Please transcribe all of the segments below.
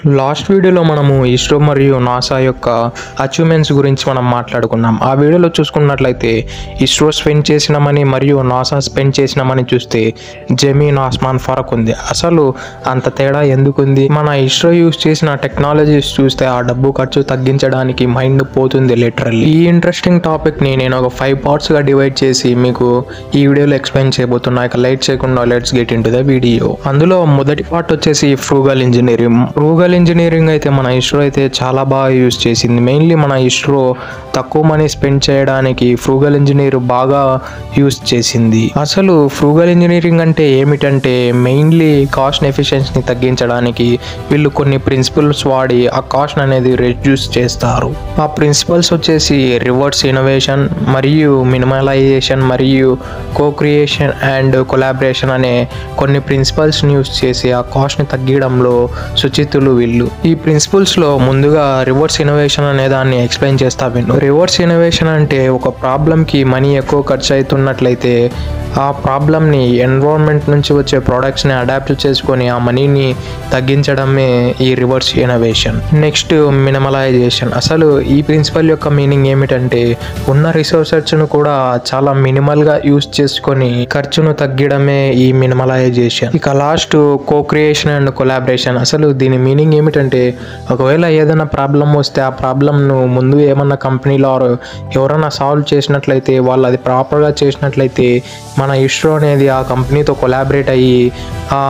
Last వీడియోలో మనము ఇస్రో మరియు నాసా యొక్క అచీవ్మెంట్స్ గురించి మనం మాట్లాడుకున్నాం. ఆ వీడియోలో చూసుకున్నట్లయితే ఇస్రో స్పెండ్ చేసిన మనీ మరియు నాసా స్పెండ్ చేసిన మనీ చూస్తే జమీన్ ఆస్మాన్ ఫరక్ ఉంది. అసలు అంత తేడా ఎందుకుంది? మన ఇస్రో యూస్ చేసిన టెక్నాలజీస్ చూస్తే ఆ డబ్బు ఖర్చు తగ్గించడానికి మైండ్ పోతుంది లిటరల్లీ. ఈ ఇంట్రెస్టింగ్ టాపిక్ని నేను ఒక 5 పార్ట్స్గా డివైడ్ చేసి మీకు ఈ వీడియోలో ఎక్స్ప్లెయిన్ చేయబోతున్నా. ఇక లైట్ చేయకుండా let's get in to the video. అందులో మొదటి పార్ట్ వచ్చేసి ఫ్రూగల్ ఇంజనీరింగ్ అయితే మన ఇస్రో అయితే చాలా బాగా యూజ్ చేసింది. మెయిన్లీ మన ఇస్రో తక్కువ మనీ స్పెండ్ చేయడానికి ఫ్రూగల్ ఇంజనీర్ బాగా యూజ్ చేసింది. అసలు ఫ్రూగల్ ఇంజనీరింగ్ అంటే ఏమిటంటే మెయిన్లీ కాస్ట్ ఎఫిషియన్సీని తగ్గించడానికి వీళ్ళు కొన్ని ప్రిన్సిపల్స్ వాడి ఆ కాస్ట్ అనేది రెడ్యూస్ చేస్తారు. ఆ ప్రిన్సిపల్స్ వచ్చేసి రివర్స్ ఇన్నోవేషన్ మరియు మినిమలైజేషన్ మరియు కోక్రియేషన్ అండ్ కొలాబరేషన్ అనే కొన్ని ప్రిన్సిపల్స్ని యూజ్ చేసి ఆ కాస్ట్ని తగ్గించడంలో సుచితులు వీళ్ళు. ఈ ప్రిన్సిపల్స్ లో ముందుగా రివర్స్ ఇన్నోవేషన్ అనే దాన్ని ఎక్స్ప్లెయిన్ చేస్తా విను. రివర్స్ ఇన్నోవేషన్ అంటే ఒక ప్రాబ్లం కి మనీ ఎక్కువ ఖర్చు అవుతున్నట్లయితే ఆ ప్రాబ్లమ్ని ఎన్విరాన్మెంట్ నుంచి వచ్చే ప్రోడక్ట్స్ని అడాప్ట్ చేసుకొని ఆ మనీని తగ్గించడమే ఈ రివర్స్ ఇన్నోవేషన్. నెక్స్ట్ మినిమలైజేషన్. అసలు ఈ ప్రిన్సిపల్ యొక్క మీనింగ్ ఏమిటంటే ఉన్న రిసోర్సెస్ను కూడా చాలా మినిమల్గా యూజ్ చేసుకొని ఖర్చును తగ్గడమే ఈ మినిమలైజేషన్. ఇక లాస్ట్ కోక్రియేషన్ అండ్ కొలాబరేషన్. అసలు దీని మీనింగ్ ఏమిటంటే ఒకవేళ ఏదైనా ప్రాబ్లం వస్తే ఆ ప్రాబ్లంను ముందు ఏమన్నా కంపెనీలో ఎవరైనా సాల్వ్ చేసినట్లయితే వాళ్ళు అది ప్రాపర్గా చేసినట్లయితే మన ఇస్రో అనేది ఆ కంపెనీతో కొలాబరేట్ అయ్యి ఆ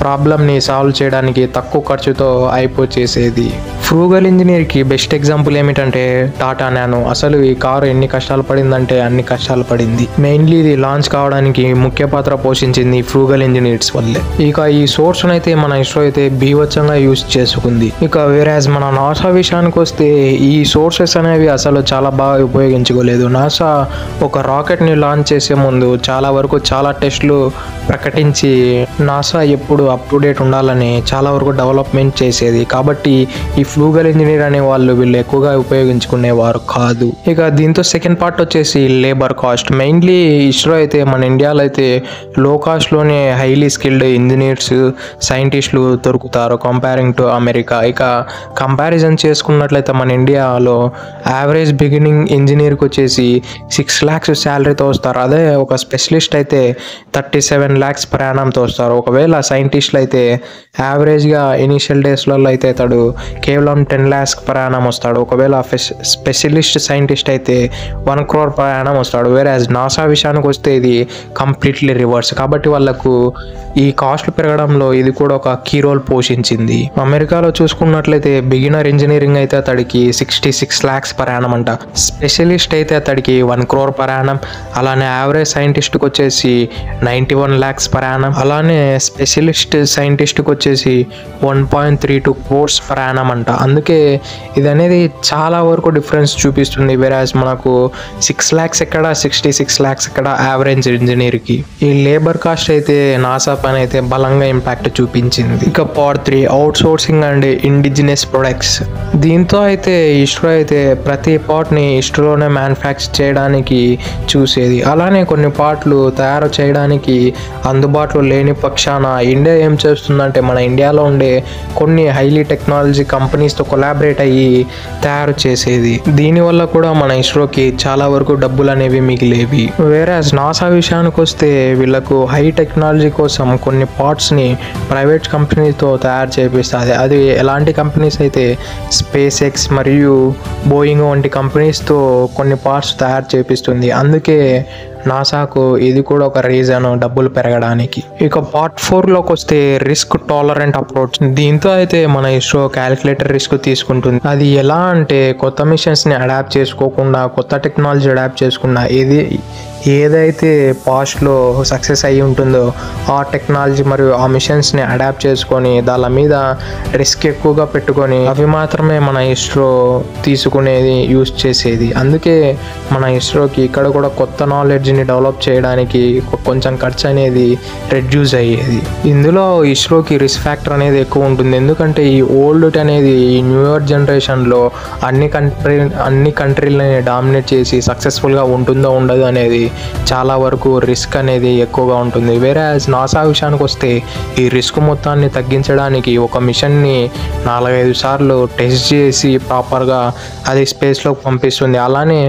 ప్రాబ్లమ్ని సాల్వ్ చేయడానికి తక్కువ ఖర్చుతో అయిపోచేసేది. ఫ్రూగల్ ఇంజనీర్కి బెస్ట్ ఎగ్జాంపుల్ ఏమిటంటే టాటా నానో. అసలు ఈ కారు ఎన్ని కష్టాలు పడిందంటే అన్ని కష్టాలు పడింది. మెయిన్లీ ఇది లాంచ్ కావడానికి ముఖ్య పాత్ర పోషించింది ఫ్రూగల్ ఇంజనీర్స్ వల్లే. ఇక ఈ సోర్స్ అయితే మన ఇస్రో అయితే బీభత్సంగా యూజ్ చేసుకుంది. ఇక వేరాజ్ మన నాసా విషయానికి వస్తే ఈ సోర్సెస్ అనేవి అసలు చాలా బాగా ఉపయోగించుకోలేదు. నాసా ఒక రాకెట్ని లాంచ్ చేసే ముందు చాలా వరకు చాలా టెస్టులు ప్రకటించి నాసా ఎప్పుడు అప్ టు డేట్ ఉండాలని చాలా వరకు డెవలప్మెంట్ చేసేది. కాబట్టి ఈ ఫ్రూగల్ ఇంజనీర్ అనే వాళ్ళు వీళ్ళు ఎక్కువగా ఉపయోగించుకునేవారు కాదు. ఇక దీంతో సెకండ్ పార్ట్ వచ్చేసి లేబర్ కాస్ట్. మెయిన్లీ ఇస్రో అయితే మన ఇండియాలో అయితే లో కాస్ట్లోనే హైలీ స్కిల్డ్ ఇంజనీర్స్ సైంటిస్టులు దొరుకుతారు కంపేరింగ్ టు అమెరికా. ఇక కంపారిజన్ చేసుకున్నట్లయితే మన ఇండియాలో యావరేజ్ బిగినింగ్ ఇంజనీర్కి వచ్చేసి 6 lakhs శాలరీతో వస్తారు. అదే ఒక స్పెషలిస్ట్ అయితే 37 lakhs per annumతో వస్తారు. ఒకవేళ సైంటిస్టులు అయితే యావరేజ్గా ఇనీషియల్ డేస్లలో అయితే అతడు కేవలం 10 lakhs per annum వస్తాడు. ఒకవేళ స్పెషలిస్ట్ సైంటిస్ట్ అయితే 1 crore per annum వస్తాడు. వేరేజ్ నాసా విషయానికి వస్తే ఇది కంప్లీట్లీ రివర్స్. కాబట్టి వాళ్ళకు ఈ కాస్ట్లు పెరగడంలో ఇది కూడా ఒక కీ రోల్ పోషించింది. అమెరికాలో చూసుకున్నట్లయితే బిగినర్ ఇంజనీరింగ్ అయితే అతడికి 66 lakhs per annum అంట. స్పెషలిస్ట్ అయితే అతడికి 1 crore per annum. అలానే యావరేజ్ సైంటిస్ట్కి వచ్చేసి 91 lakhs per annum. అలానే స్పెషలిస్ట్ సైంటిస్ట్కి వచ్చేసి 1.32 crores per annum అంట. అందుకే ఇది అనేది చాలా వరకు డిఫరెన్స్ చూపిస్తుంది. వేరాజ్ మనకు 6 lakhs ఎక్కడ 66 lakhs ఎక్కడ యావరేజ్ ఇంజనీర్కి. ఈ లేబర్ కాస్ట్ అయితే నాసా పైన అయితే బలంగా ఇంపాక్ట్ చూపించింది. ఇక part 3 out sourcing and indigenous products. దీంతో అయితే ఇస్రో అయితే ప్రతి పార్ట్ని ఇస్రోలోనే మ్యానుఫ్యాక్చర్ చేయడానికి చూసేది. అలానే కొన్ని పార్ట్లు తయారు చేయడానికి అందుబాటులో లేని పక్షాన ఇండియా ఏం చేస్తుందంటే మన ఇండియాలో ఉండే కొన్ని హైలీ టెక్నాలజీ కంపెనీస్తో కొలాబరేట్ అయ్యి తయారు చేసేది. దీనివల్ల కూడా మన ఇస్రోకి చాలా వరకు డబ్బులు అనేవి మిగిలేవి. వేరాజ్ నాసా విషయానికి వస్తే వీళ్ళకు హై టెక్నాలజీ కోసం కొన్ని పార్ట్స్ని ప్రైవేట్ కంపెనీతో తయారు చేపిస్తుంది. అది ఎలాంటి కంపెనీస్ అయితే స్పేస్ ఎక్స్ మరియు బోయింగ్ వంటి కంపెనీస్తో కొన్ని పార్ట్స్ తయారు చేపిస్తుంది. అందుకే నాసాకు ఇది కూడా ఒక రీజన్ డబ్బులు పెరగడానికి. ఇక పార్ట్ 4లోకి వస్తే రిస్క్ టాలరెంట్ అప్రోచ్. దీంతో అయితే మన ఇస్రో క్యాలిక్యులేటర్ రిస్క్ తీసుకుంటుంది. అది ఎలా అంటే కొత్త మిషన్స్ని అడాప్ట్ చేసుకోకుండా కొత్త టెక్నాలజీ అడాప్ట్ చేసుకున్నా ఏదైతే పాస్ట్లో సక్సెస్ అయ్యి ఉంటుందో ఆ టెక్నాలజీ మరియు ఆ మిషన్స్ని అడాప్ట్ చేసుకొని దాని మీద రిస్క్ ఎక్కువగా పెట్టుకొని అవి మాత్రమే మన ఇస్రో తీసుకునేది యూజ్ చేసేది. అందుకే మన ఇస్రోకి ఇక్కడ కూడా కొత్త నాలెడ్జ్ని డెవలప్ చేయడానికి కొంచెం ఖర్చు అనేది రెడ్యూస్ అయ్యేది. ఇందులో ఇస్రోకి రిస్క్ ఫ్యాక్టర్ అనేది ఎక్కువ ఉంటుంది. ఎందుకంటే ఈ ఓల్డ్ అనేది ఈ న్యూయర్ జనరేషన్లో అన్ని కంట్రీలని డామినేట్ చేసి సక్సెస్ఫుల్గా ఉంటుందో ఉండదు అనేది చాలా వరకు రిస్క్ అనేది ఎక్కువగా ఉంటుంది. వేరే నాసా విషయానికి వస్తే ఈ రిస్క్ మొత్తాన్ని తగ్గించడానికి ఒక మిషన్ని 4-5 సార్లు టెస్ట్ చేసి ప్రాపర్గా అది స్పేస్లోకి పంపిస్తుంది. అలానే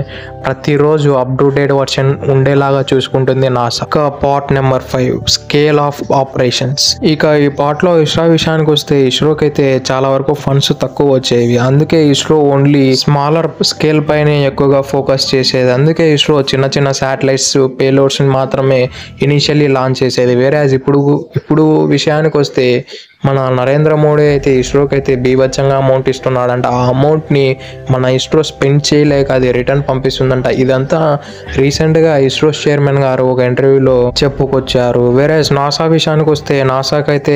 ప్రతిరోజు అప్ టు డేట్ వర్షన్ ఉండేలాగా చూసుకుంటుంది NASA. Part number 5 scale of operations. ఇక ఈ పార్ట్లో ఇస్రో విషయానికి వస్తే ఇస్రోకి అయితే చాలా వరకు ఫండ్స్ తక్కువ వచ్చేవి. అందుకే ఇస్రో ఓన్లీ స్మాలర్ స్కేల్ పైనే ఎక్కువగా ఫోకస్ చేసేది. అందుకే ఇస్రో చిన్న చిన్న శాటిలైట్స్ పేలోడ్స్ మాత్రమే ఇనిషియల్లీ లాంచ్ చేసేది. వేరే ఇప్పుడు విషయానికి వస్తే మన నరేంద్ర మోడీ అయితే ఇస్రోకి అయితే బీభత్సంగా అమౌంట్ ఇస్తున్నాడంట. ఆ అమౌంట్ని మన ఇస్రో స్పెండ్ చేయలేక అది రిటర్న్ పంపిస్తుందంట. ఇదంతా రీసెంట్గా ఇస్రో చైర్మన్ గారు ఒక ఇంటర్వ్యూలో చెప్పుకొచ్చారు. వేరే నాసా విషయానికి వస్తే నాసాకైతే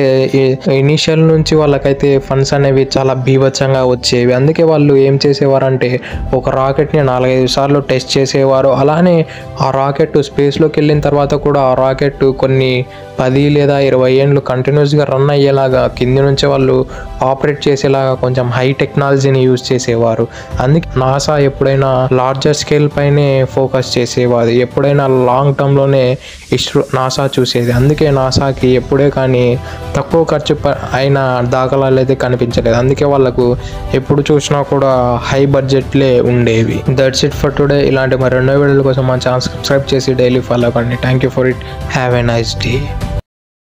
ఇనిషియల్ నుంచి వాళ్ళకైతే ఫండ్స్ అనేవి చాలా బీభత్సంగా వచ్చేవి. అందుకే వాళ్ళు ఏం చేసేవారంటే ఒక రాకెట్ని 4-5 సార్లు టెస్ట్ చేసేవారు. అలానే ఆ రాకెట్ స్పేస్లోకి వెళ్ళిన తర్వాత కూడా ఆ రాకెట్ కొన్ని 10 లేదా 20 ఏళ్ళు కంటిన్యూస్గా రన్ అయ్యేలాగా కింది నుంచే వాళ్ళు ఆపరేట్ చేసేలాగా కొంచెం హై టెక్నాలజీని యూజ్ చేసేవారు. అందుకే నాసా ఎప్పుడైనా లార్జర్ స్కేల్ పైనే ఫోకస్ చేసేవారు. ఎప్పుడైనా లాంగ్ టర్మ్లోనే నాసా చూసేది. అందుకే నాసాకి ఎప్పుడే కానీ తక్కువ ఖర్చు అయిన దాఖలాలు అయితే కనిపించలేదు. అందుకే వాళ్ళకు ఎప్పుడు చూసినా కూడా హై బడ్జెట్లే ఉండేవి. That's it for today. ఇలాంటి మరి 2 వీడియోల కోసం మా ఛానల్ సబ్స్క్రైబ్ చేసి డైలీ ఫాలో కండి. Thank you for it. Have a nice day.